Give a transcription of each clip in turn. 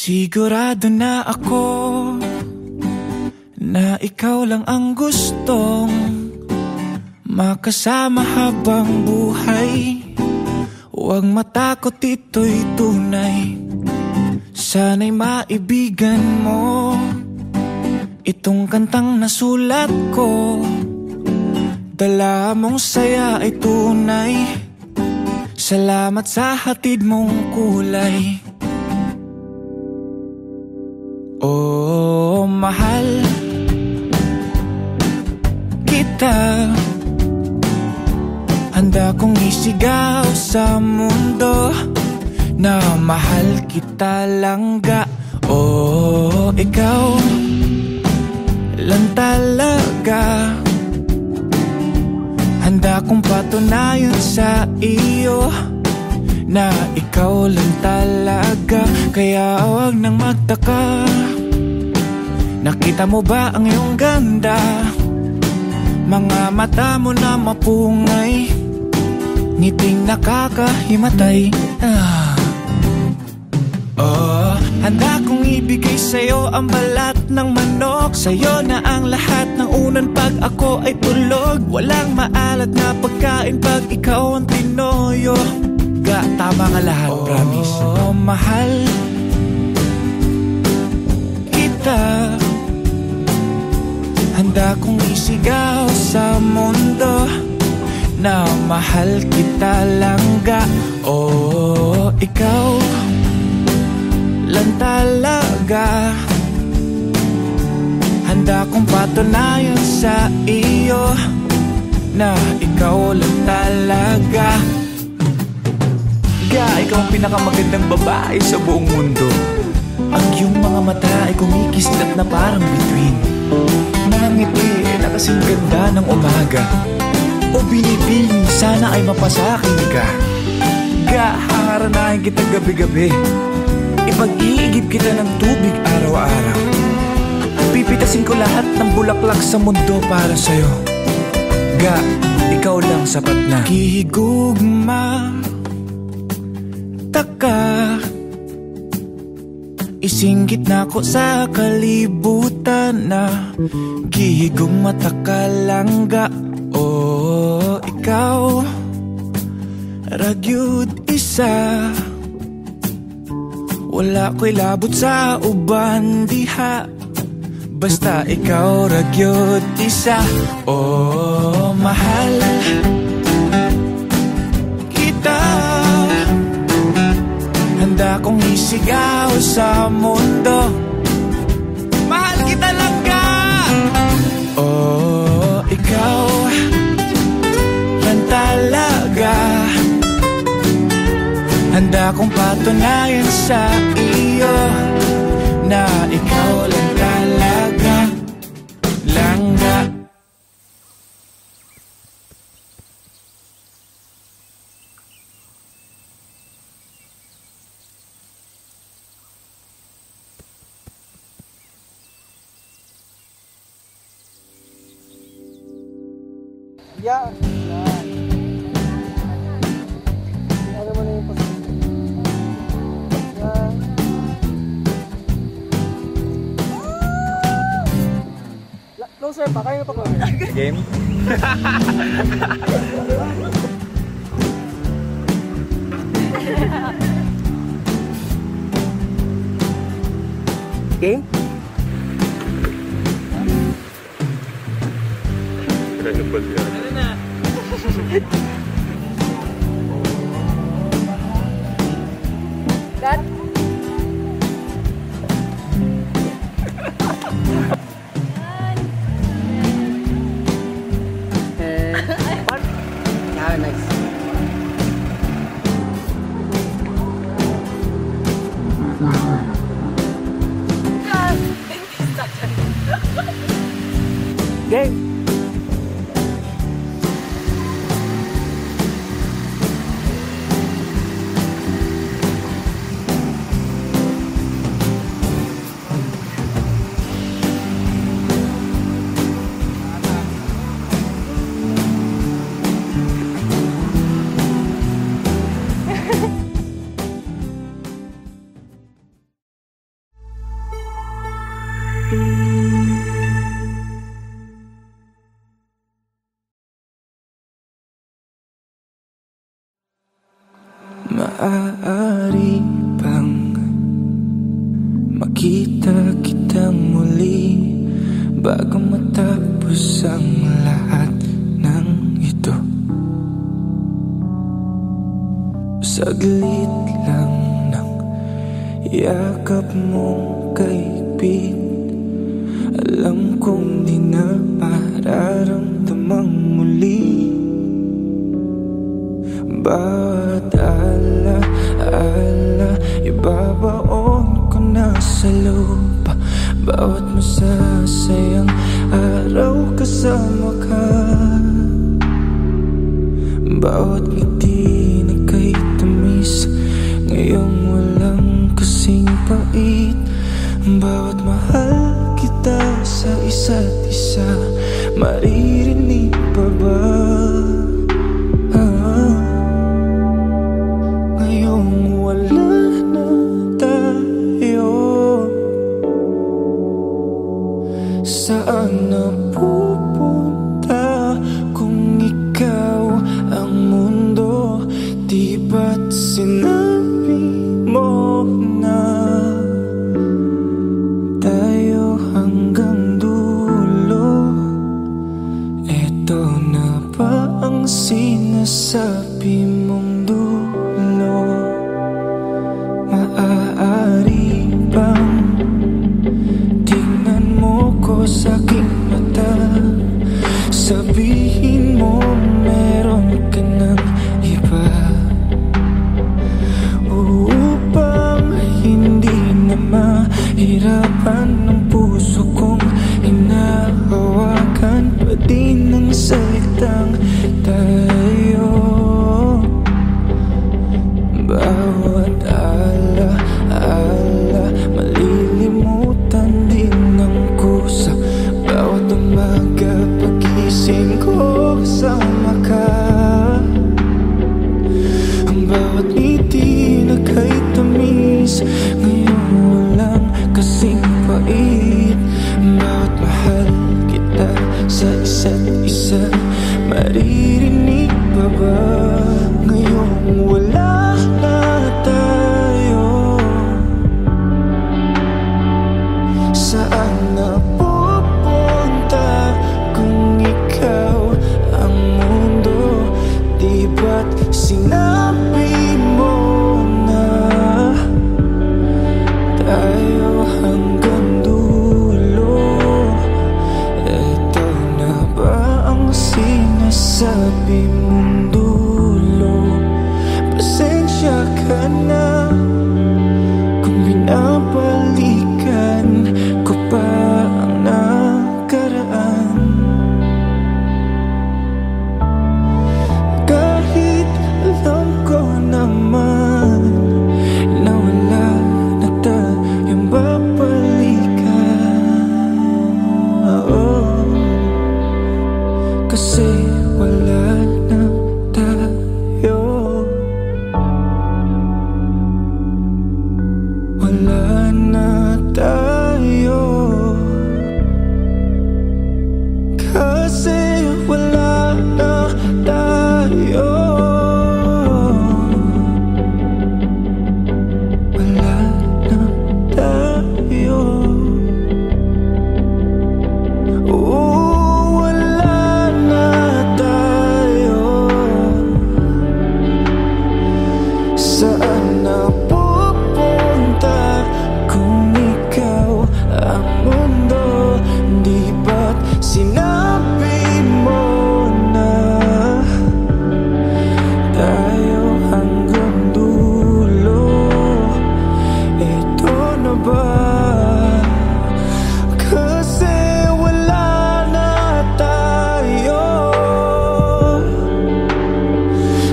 Sigurado na ako na ikaw lang ang gustong makasama habang buhay. Huwag matakot, ito'y tunay. Sana'y maibigan mo itong kantang nasulat ko. Dala mong saya ay tunay. Salamat sa hatid mong kulay. Oh, mahal kita. Handa kong isigaw sa mundo na mahal kita langga. Oh, ikaw lang talaga. Handa kong patunayan sa iyo na ikaw lang talaga. Kaya huwag nang magtaka. Nakita mo ba ang iyong ganda? Mga mata mo na mapungay, ngiting nakakahimatay. Oh, handa kong ibigay sa'yo ang balat ng manok. Sa'yo na ang lahat ng unan pag ako ay tulog. Walang maalat na pagkain pag ikaw ang tinoyo. Ga, tama ka lahat, promise. Oh, mahal kita. Handa kong isigaw sa mundo na mahal kita langga. Oh, ikaw lang talaga. Handa kong patunayan sa iyo na ikaw lang talaga. Ga, ikaw ang pinakamagandang babae sa buong mundo. Ang iyong mga mata ay kumikislat na parang bituin. Mga ngiti na kasing ganda ng umaga. O binibining sana ay mapasakin ka. Ga, haharanahin kita gabi-gabi. Ipag-iigib kita ng tubig araw-araw. Pipitasin ko lahat ng bulaklak sa mundo para sa'yo. Ga, ikaw lang sapat na. Kihigugma taka, isinggit na ko sa kalibutan na gihigong mata ka langga. Oh, ikaw ragyud isa. Wala ko'y labot sa uban diha, basta ikaw ragyud isa. Oh, mahal kita. Handa kong isigaw sa mundo, mahal kita langga. Oh, ikaw lang talaga. Handa kong patunayan sa iyo na ikaw lang talaga langga. Yeah. Yan. Ano mo na yung position? Yan. Closer pa, kaya na pa ko. Game? Game? Kaya pa siya. Dad? Nice. Game. Maaari bang makita kitang muli bago matapos ang lahat ng ito? Saglit lang ng yakap mong kaigpit, alam kong di na mararamdamang muli. Bawat ala-ala ibabaon ko na sa lupa, bawat masasayang araw kasama ka, bawat ngiti na kay tamis ngayong walang kasing pait, bawat mahal kita sa isa't isa, maririnig pa ba? Ngayong wala na tayo, saan na pupunta kung ikaw ang mundo? Di ba't sinabi mo na tayo hanggang dulo? Eto na ba ang sinasabi mong dulo? Maaari bang tingnan mo ko sa aking mata, sabihin mo meron ka ng iba, upang hindi na mahirapan ng puso kong hinahawakan pa din ng salitang tayo. Bawat ala-ala malilimutan din ng kusa, bawat umaga pagising ko kasama ka, ang bawat ngiti na kay tamis ngayon walang kasing pait, bawat mahal kita sa isa't isa, maririnig pa ba? Ngayong wala na tayo, saan na pupunta kung ikaw ang mundo? Di ba't sinabi mo na tayo hanggang dulo? Eto na ba ang sinasabi mong dulo? Pasensya ka na kung binabalikan ko pa ang nakaraan, kahit alam ko naman na wala na tayong babalikan. Kasi wala na tayo, wala na tayo, kasi wala na tayo, wala na tayo. Wala na tayo, saan na pupunta kung ikaw ang mundo? Di ba't sinabi mo na tayo hanggang dulo? Ito na ba? Kasi wala na tayo,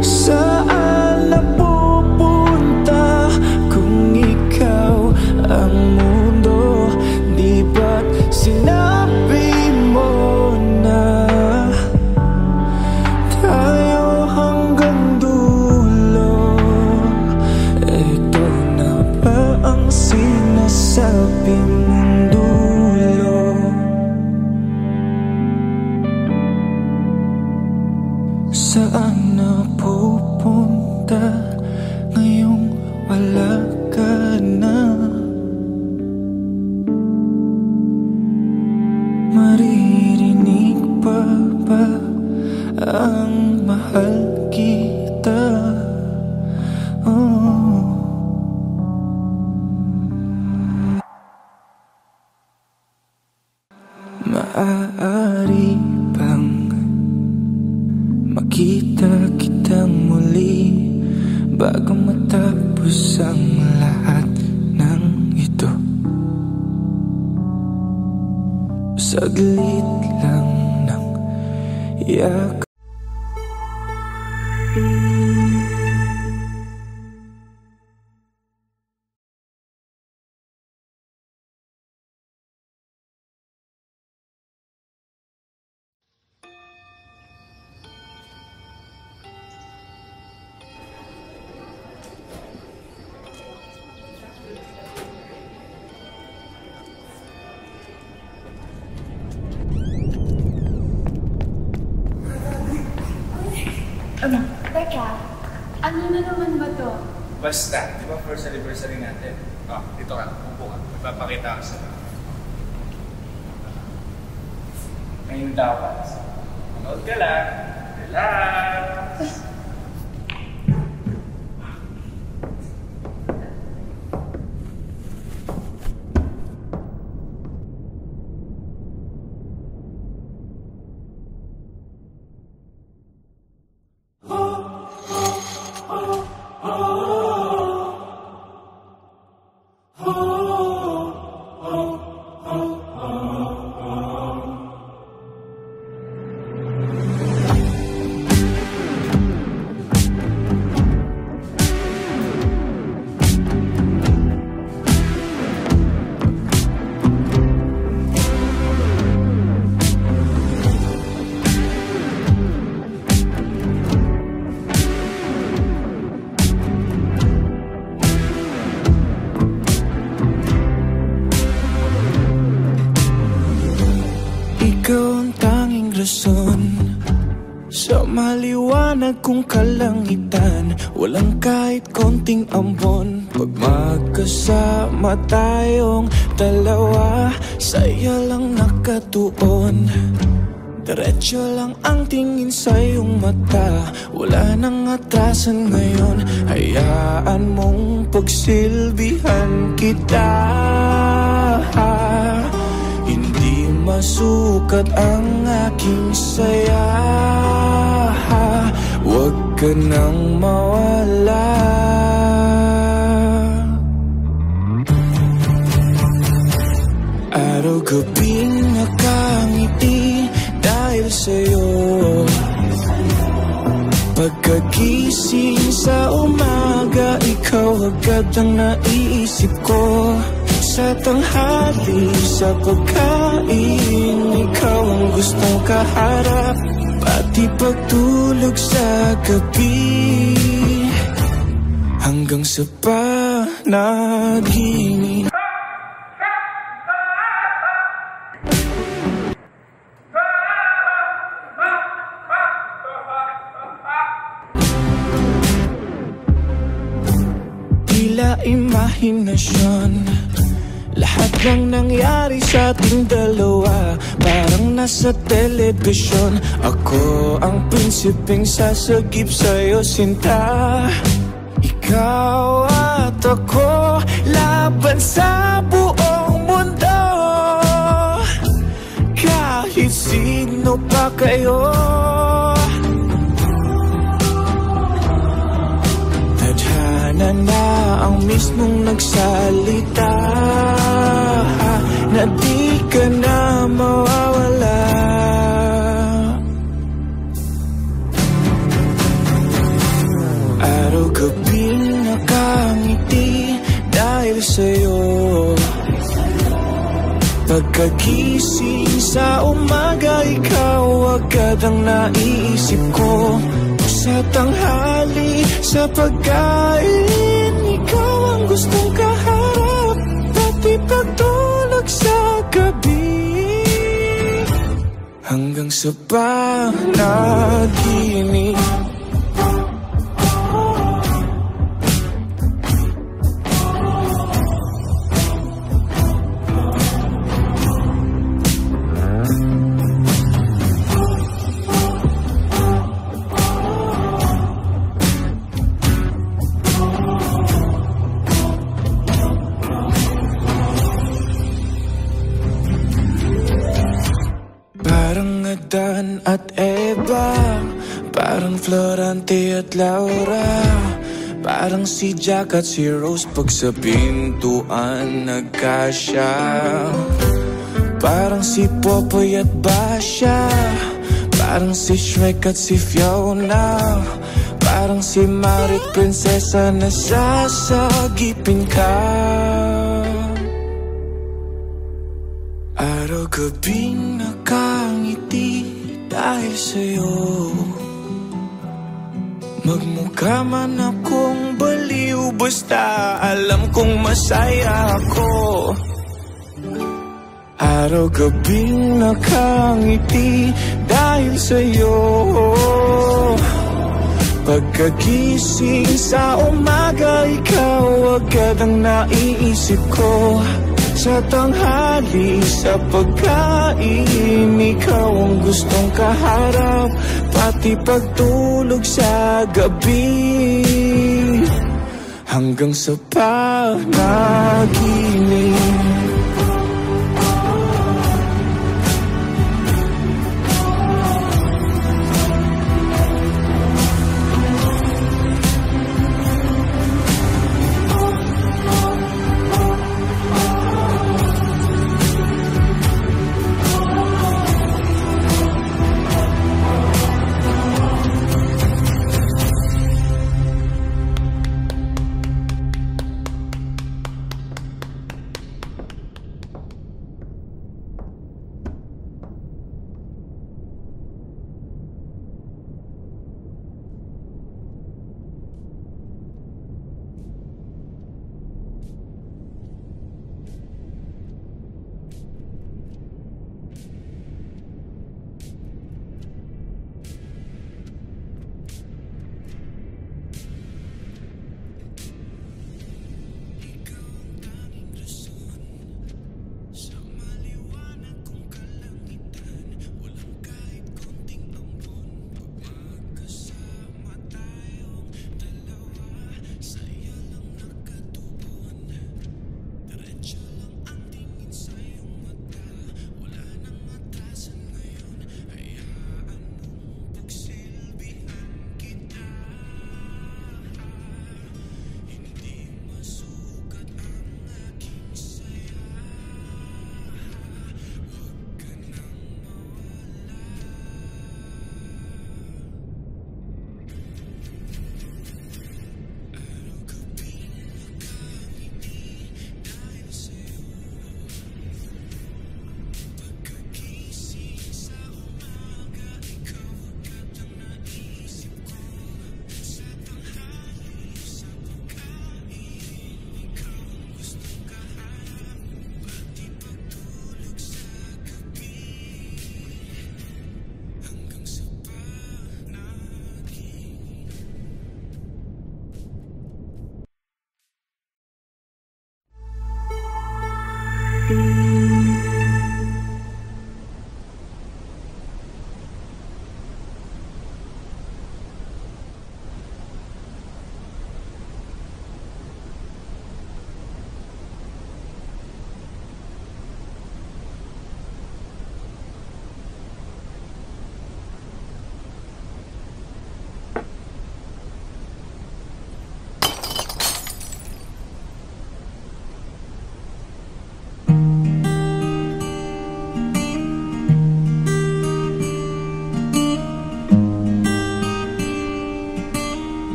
saan na pupunta kung ikaw ang mundo? Di ba't sinabi mo na tayo hanggang dulo? Ito na ba ang sinasabi mong dulo? Maaari bang makita kitang muli bago matapos ang lahat ng ito? Saglit lang ng iyak. Teka, ano na naman ba to? Basta, di ba first anniversary natin? Dito ka, upo ka. Magpapakita ka sa'yo. Ngayon dapat. Manood ka lang. Relax! Sa maliwanag kong kalangitan, walang kahit konting ambon. Pag magkasama tayong dalawa, saya lang nakatuon. Diretso lang ang tingin sa iyong mata, wala nang atrasan ngayon. Hayaan mong pagsilbihan kita. Hindi masukat ang aking saya. Huwag ka nang mawala. Araw-gabing nakangiti dahil sa'yo. Pagkagising sa umaga, ikaw agad ang naiisip ko. Sa tanghali, sa pagkain, ikaw ang gustong kaharap. Pati pagtulog sa gabi, hanggang sa panaginip. Tila imahinasyon, lahat ng nangyari sa ating dalawa, parang nasa telebisyon. Ako ang prinsipeng sasagip sa'yo, sinta. Ikaw at ako, laban sa buong mundo. Kahit sino pa kayo, tadhana na ang mismong nagsalita na di ka na mawawala. Araw-gabing nakangiti dahil sa'yo. Pagkagising sa umaga, ikaw agad ang naiisip ko. Sa tanghali, sa pagkain, ikaw ang gustong kaharap. Pati pagtulog sa gabi, hanggang sa panaginip. Adan at Eva, parang Florante at Laura, parang si Jack at si Rose pag sa pintuan nagkasya, parang si Popoy at Basha, parang si Shrek at si Fiona, parang si Marit Prinsesa na sasagipin ka. Araw-gabing nakangiti dahil sa'yo, magmukha man akong baliw, basta alam kong masaya ako. Araw-gabing nakangiti dahil sa'yo, pagkagising sa umaga, ikaw agad ang naiisip ko. Sa tanghali, sa pagkain, ikaw ang gustong kaharap, pati pagtulog sa gabi, hanggang sa panaginip.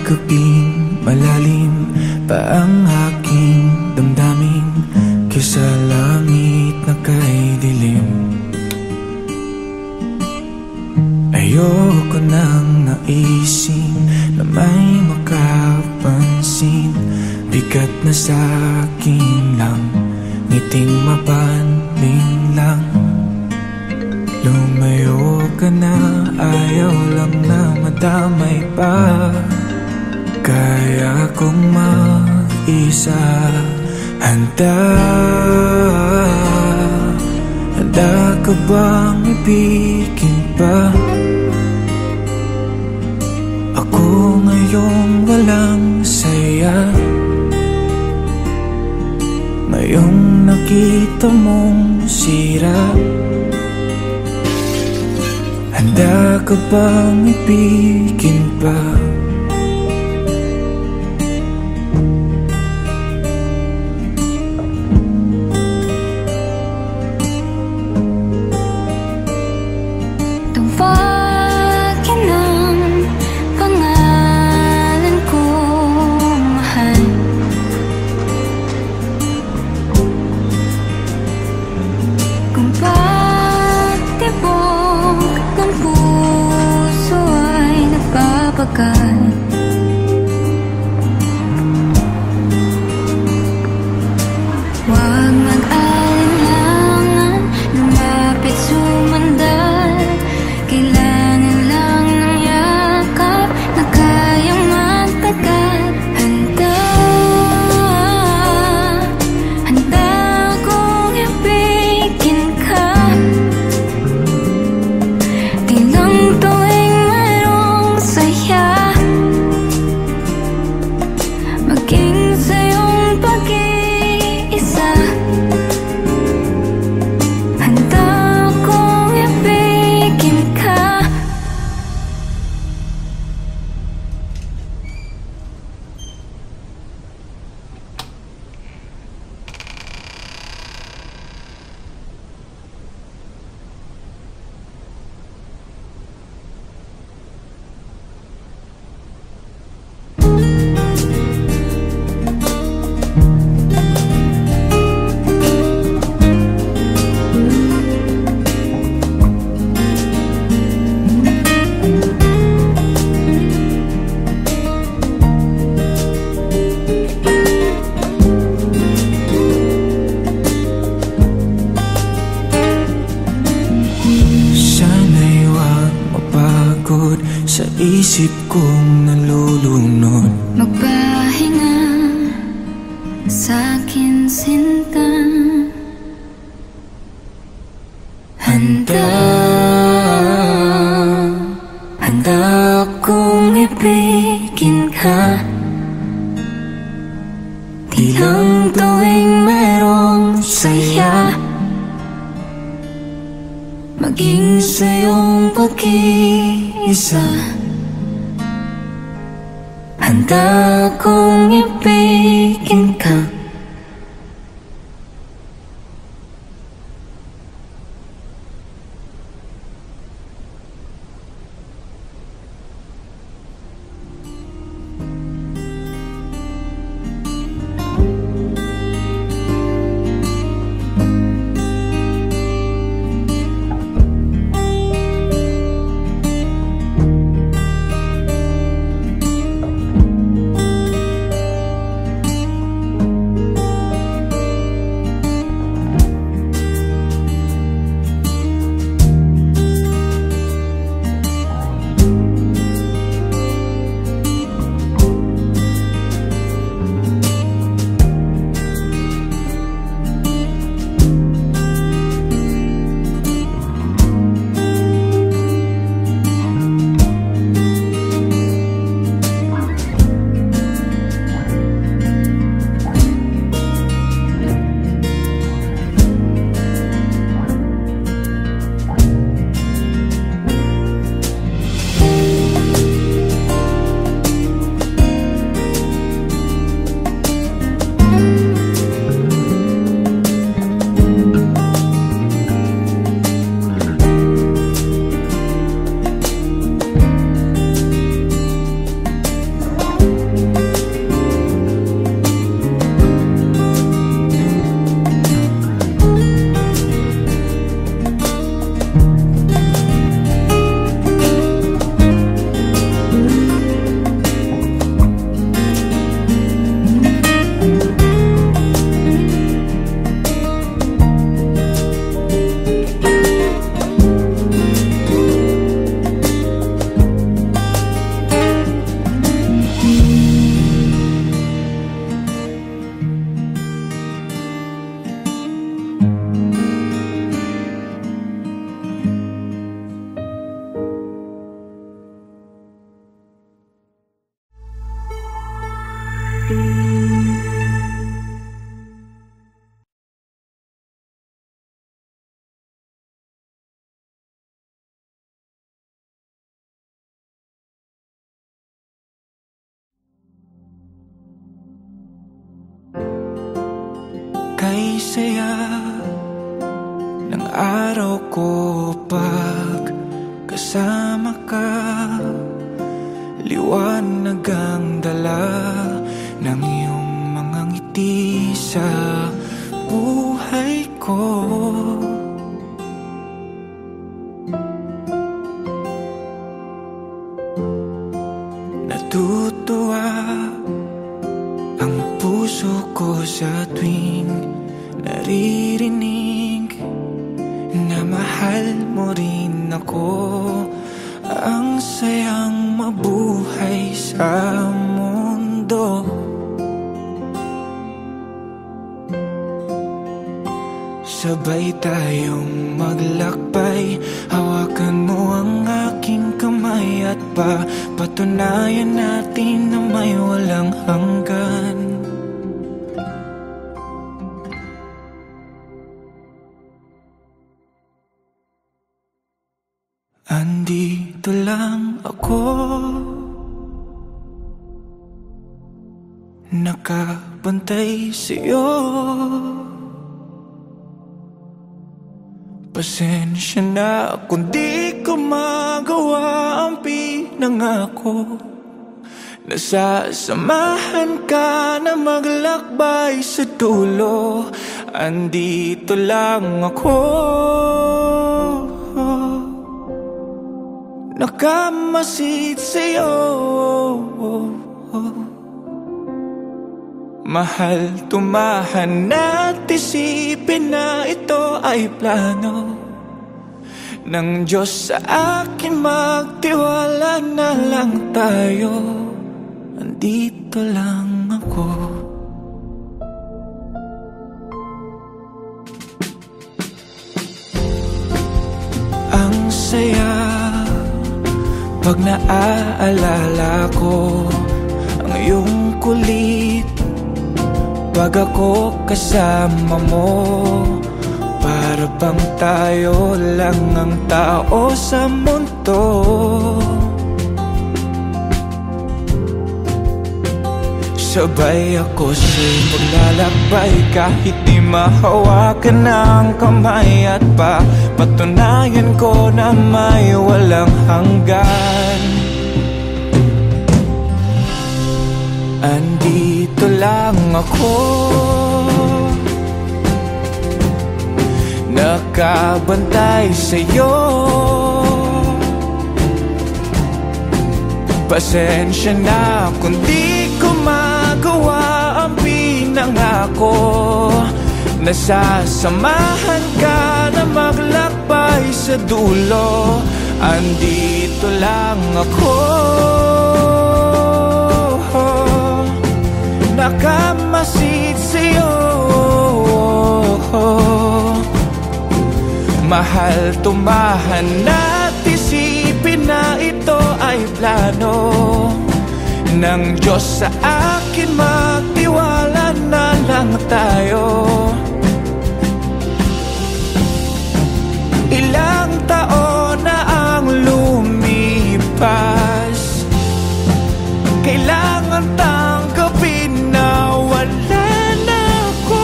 Gabing malalim pa ang aking damdamin, kaysa langit na kay dilim. Ayoko nang naisin na may makapansin, bigat na sa'kin lang, ngiting mapanling lang. Lumayo ka na, ayaw lang na madamay pa. Kaya kong mag-isa, handa ka bang ibigin pa? Ako ngayong walang saya, ngayong nakikita mong sira? Handa ka bang ibigin pa? Tawagin ang pangalan ko, mahal. Kung patibok ng puso ay nagbabagal, huwag mag-alinlangan, lumapit sumandal. Kailangan lang ng yakap na kayang magtagal. Handa kong ibigin ka. Di lang tuwing mayroong saya, maging sa iyong pag-iisa. Handa kong ibigin ka. Sana'y huwag mapagod sa isip kong nalulunod. Magpahinga sa'kin, sinta. Handa akong ibigin ka. Di lang tuwing mayroong saya, maging sa iyong pag-iisa. Handa akong ibigin ka. saya ng araw ko pag kasama ka. Liwanag ang dala ng iyong mga ngiti sa buhay ko. Natutuwa ang puso ko sa tuwing naririnig na mahal mo rin ako. Ang sayang mabuhay sa mundo. Sabay tayong maglakbay, hawakan mo ang aking kamay at patunayan natin na may walang hanggan. Andito lang ako, nakabantay sa'yo. Pasensya na kung di ko magawa ang pinangako. Nasasamahan ka na maglakbay sa dulo. Andito lang ako, nakamasid sa'yo. Mahal, tumahan at isipin na ito ay plano ng Diyos sa akin. Magtiwala na lang tayo. Andito lang ako. Ang saya pag naaalala ko ang iyong kulit. Pag ako kasama mo, para bang tayo lang ang tao sa mundo. Sabay ako sa'yo maglalakbay, kahit di mahawakan ng kamay. At patunayan ko na may walang hanggan. Andito lang ako, nakabantay sa'yo. Pasensya na kung di ko magawa ang pinangako. Nasasamahan ka na maglakbay sa dulo. Andito lang ako, nakamasid sa'yo. Mahal, tumahan at isipin na ito ay plano ng Diyos sa akin. Magtiwala na lang tayo. Ilang taon na ang lumipas, kailangan tanggapin na wala na ako.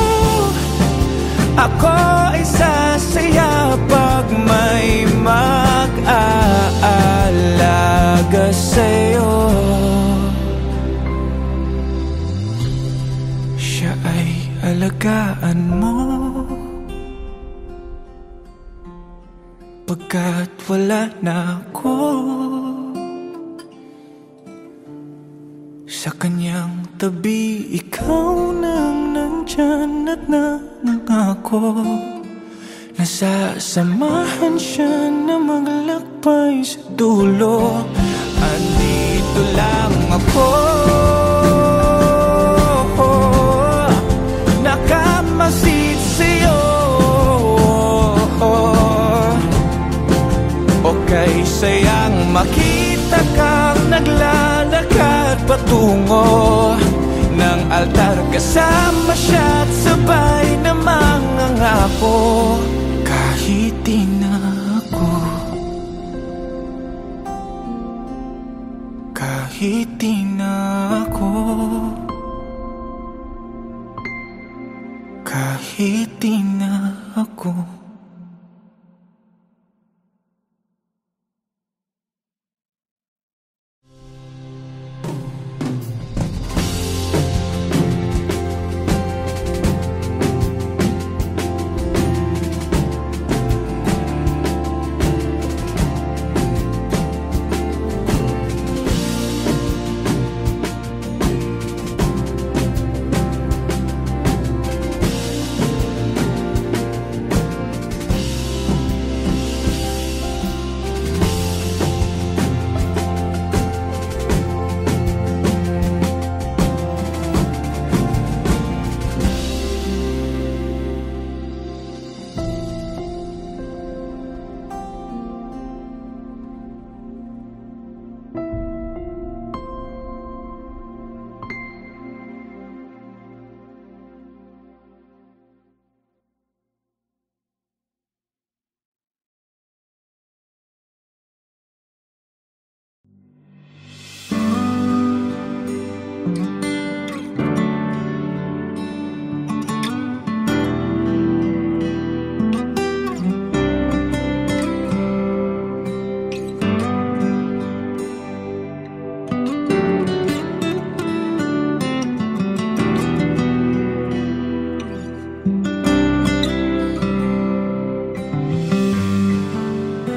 Ako ay sasaya pag may mag-aalaga sa'yo. Siya ay alagaan mo, pagkat wala na ako. Sa kanyang tabi, ikaw nang nandyan at nangako. Nasasamahan siya na maglakbay sa dulo. Andito lang ako, nakamasid sa'yo. Okay, sayang makita kang naglalakad patungo ng altar. Kasama siya at sabay na mangangako. Kahit di na ako, kahit di na ako, kahit di na ako.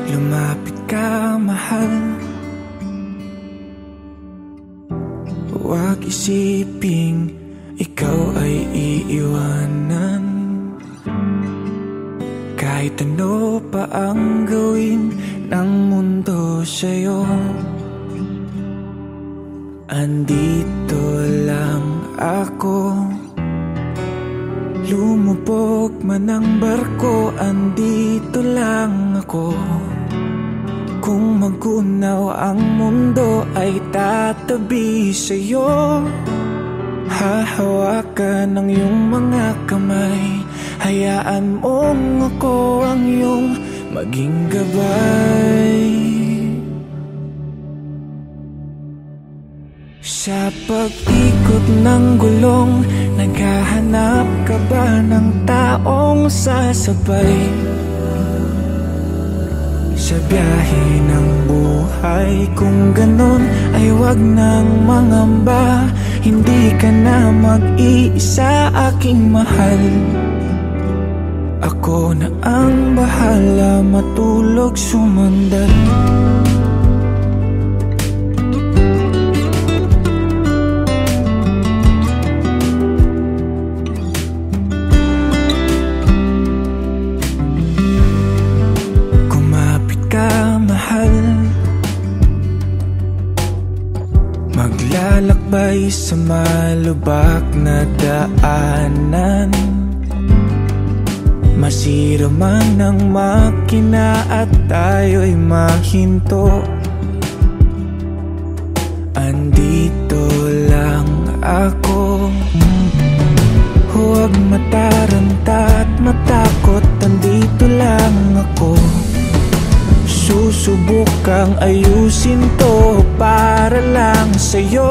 Lumapit ka, mahal. Huwag isiping ikaw ay iiwanan. Kahit ano pa ang gawin ng mundo sa'yo, andito lang ako. Lumubog man ang barko, andito lang ako. Kung magunaw ang mundo ay tatabi sa'yo. Hahawakan ng iyong mga kamay, hayaan mong ako ang iyong maging gabay. Sa pag-ikot ng gulong, naghahanap ka ba ng taong sasabay? Sa biyahe ng buhay, kung ganon ay wag nang mangamba. Hindi ka na mag-iisa, aking mahal. Ako na ang bahala, matulog sumandal. Maglalakbay sa malubak na daanan, masira man ang makina at tayo'y mahinto. Andito lang ako. Huwag mataranta at matakot, andito lang ako. Susubukang ayusin to para lang sa'yo.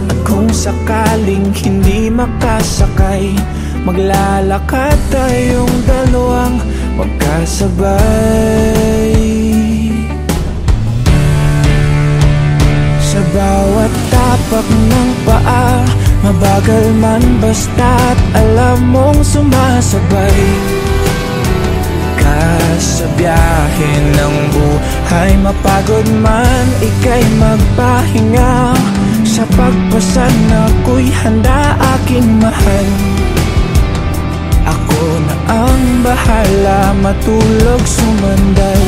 At kung sakaling hindi makasakay, maglalakad tayong dalawang magkasabay. Sa bawat tapak ng paa, mabagal man basta't alam mong sumasabay. Sa biyahe ng buhay, mapagod man, ika'y magpahinga. Sa pagpasan ako'y handa, aking mahal. Ako na ang bahala, matulog sumandal.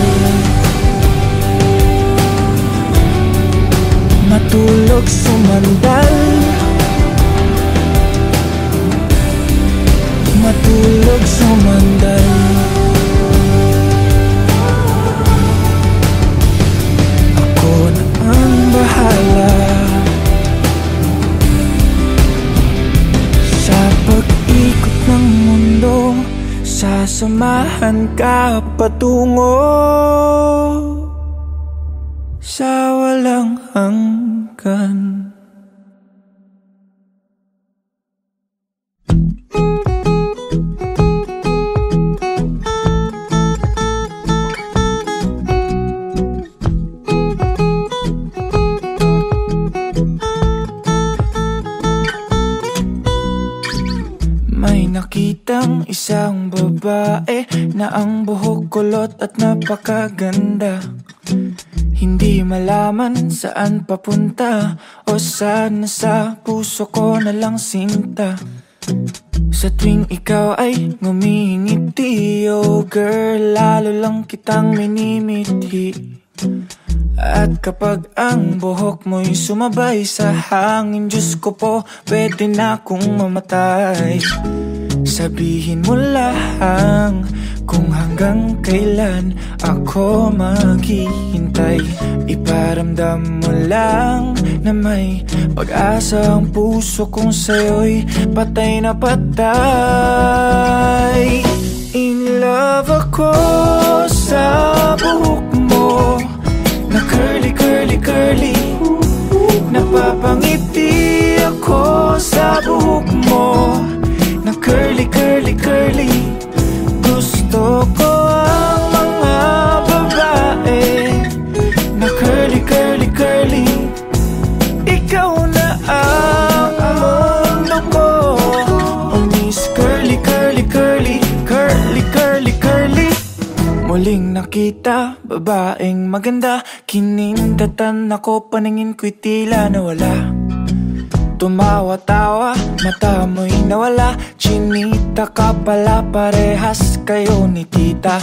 Matulog sumandal. Matulog sumandal. Bahala sa pag-ikot ng mundo, sasamahan ka patungo sa walang hanggan. May nakitang isang babae na ang buhok kulot at napakaganda. Hindi malaman saan papunta o saan sa puso ko na lang sinta. Sa tuwing ikaw ay ngumingiti, oh girl, lalo lang kitang minimithi. At kapag ang buhok mo'y sumabay sa hangin, Diyos ko po, pwede na akong mamatay. Sabihin mo lang kung hanggang kailan ako maghihintay. Iparamdam mo lang na may pag-asa ang puso kong sa'yo'y patay na patay. In love ako sa buhok mo na curly, curly, curly. Napapangiti ako sa buhok mo na curly, curly, curly. Gusto ko ang mga babae na curly, curly, curly. Ikaw na ang mundo ko, oh Miss Curly, curly, curly, curly, curly, curly. Muling nakita, babaeng maganda, kinindatan ako, paningin ko'y tila nawala. Tumawa-tawa, mata mo'y nawala, chinita ka pala, parehas kayo ni tita.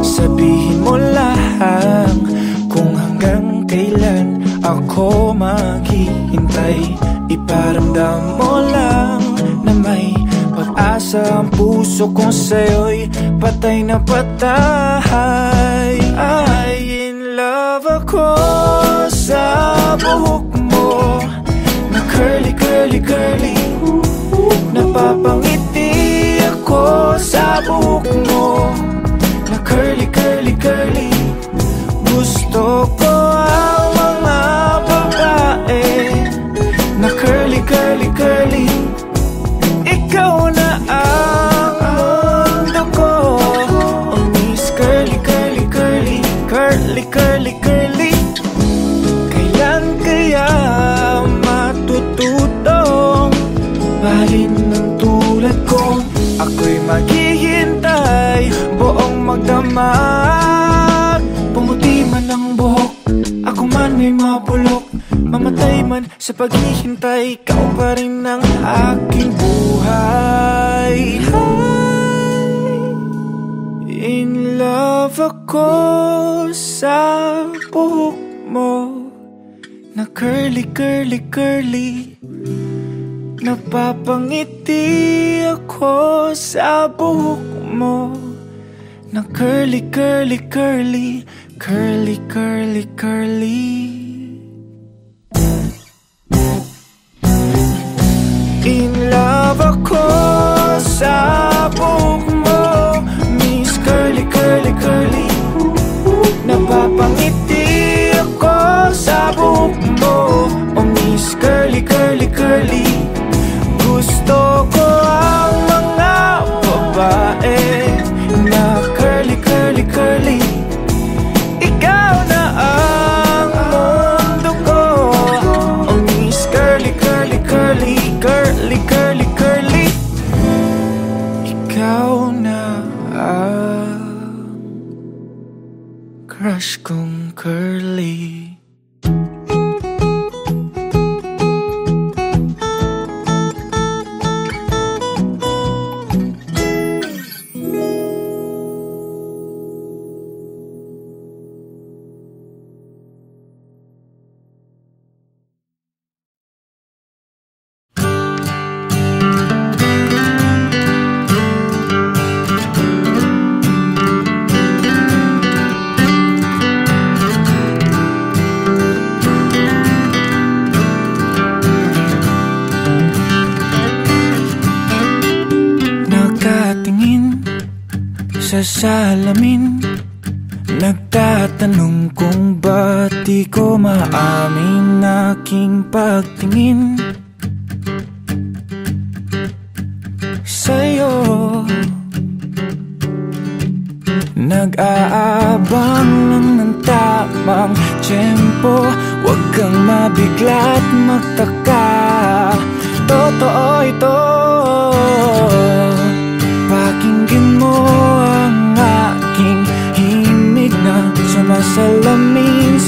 Sabihin mo lang kung hanggang kailan ako maghihintay. Iparamdam mo lang na may pag-asa ang puso kong sa'yo'y patay na patay. Ay, in love ako sa buhok mo na curly, curly, curly. Napapangiti ako sa buhok mo na curly, curly, curly. Gusto ko ang mga babae na curly, curly, curly. Ikaw na ang mundo ko, oh Miss Curly, curly, curly, curly, curly, curly. Kailan kaya matututong bahalin ng tulad ko? Ako'y maghihintay, buong magdamag. Pumuti man ang buhok, ako man may mapulok. Mamatay man sa paghihintay, ikaw pa rin ang aking buhay. In love ako sa buhok mo na curly, curly, curly. Napapangiti ako sa buhok mo na curly, curly, curly, curly, curly, curly. In love ako sa buhok mo, Miss Curly, curly, curly. Napapangiti ako sa buhok mo, oh Miss Curly, curly, curly. Gusto ko ang mga babae na curly, curly, curly. Ikaw na ang mundo ko, oh Miss Curly, curly, curly, curly, curly, curly. Ikaw na ang crush kong curly. Sa salamin, nagtatanong kung ba't di ko maamin aking pagtingin sa'yo. Nag-aabang lang ng tamang tiyempo, huwag kang mabigla't magtaka. Totoo ito,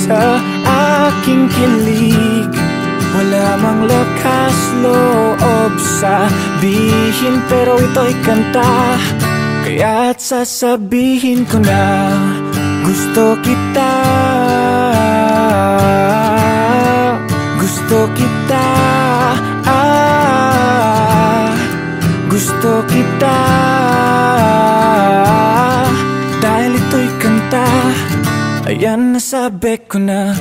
sa aking kilig. Wala mang lakas loob sabihin, pero ito'y kanta, kaya't sasabihin ko na gusto kita. Gusto kita, gusto kita. Dahil ito'y kanta, ayan nasabi ko na.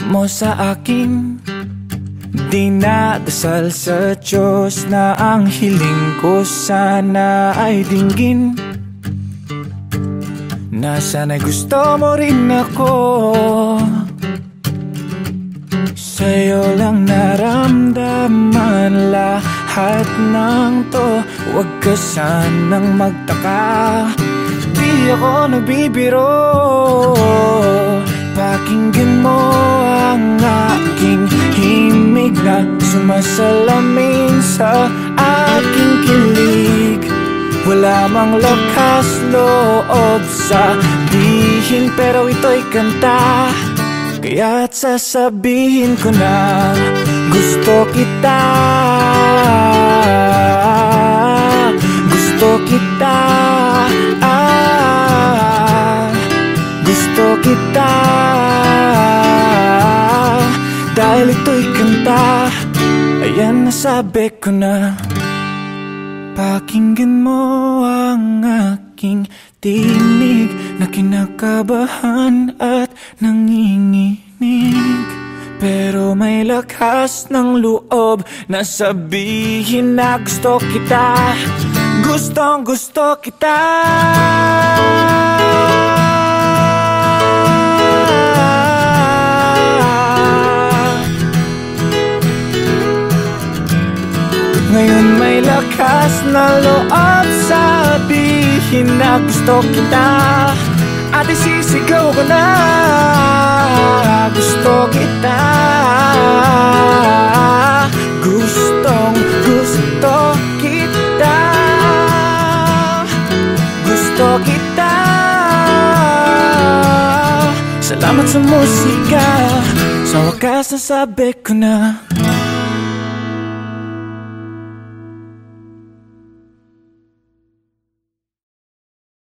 Mo sa akin, dinadasal sa Diyos na ang hiling ko sana ay dinggin. Na sana'y gusto mo rin ako, sa'yo lang naramdaman lahat ng to. Huwag ka sanang magtaka, di ako nagbibiro. Pakinggan mo ang aking himig na sumasalamin sa aking kilig. Wala mang lakas loob sabihin, pero ito'y kanta, kaya't sasabihin ko na gusto kita. Gusto kita, gusto kita. Dahil ito'y kanta, ayan nasabi ko na. Pakinggan mo ang aking tinig na kinakabahan at nanginginig, pero may lakas ng loob na sabihin na gusto kita. Gustong gusto kita. Ngayon may lakas na loob sabihin na gusto kita. At isisigaw ko na gusto kita. Gustong gusto kita. Gusto kita. Salamat sa musika, sa wakas nasabi ko na.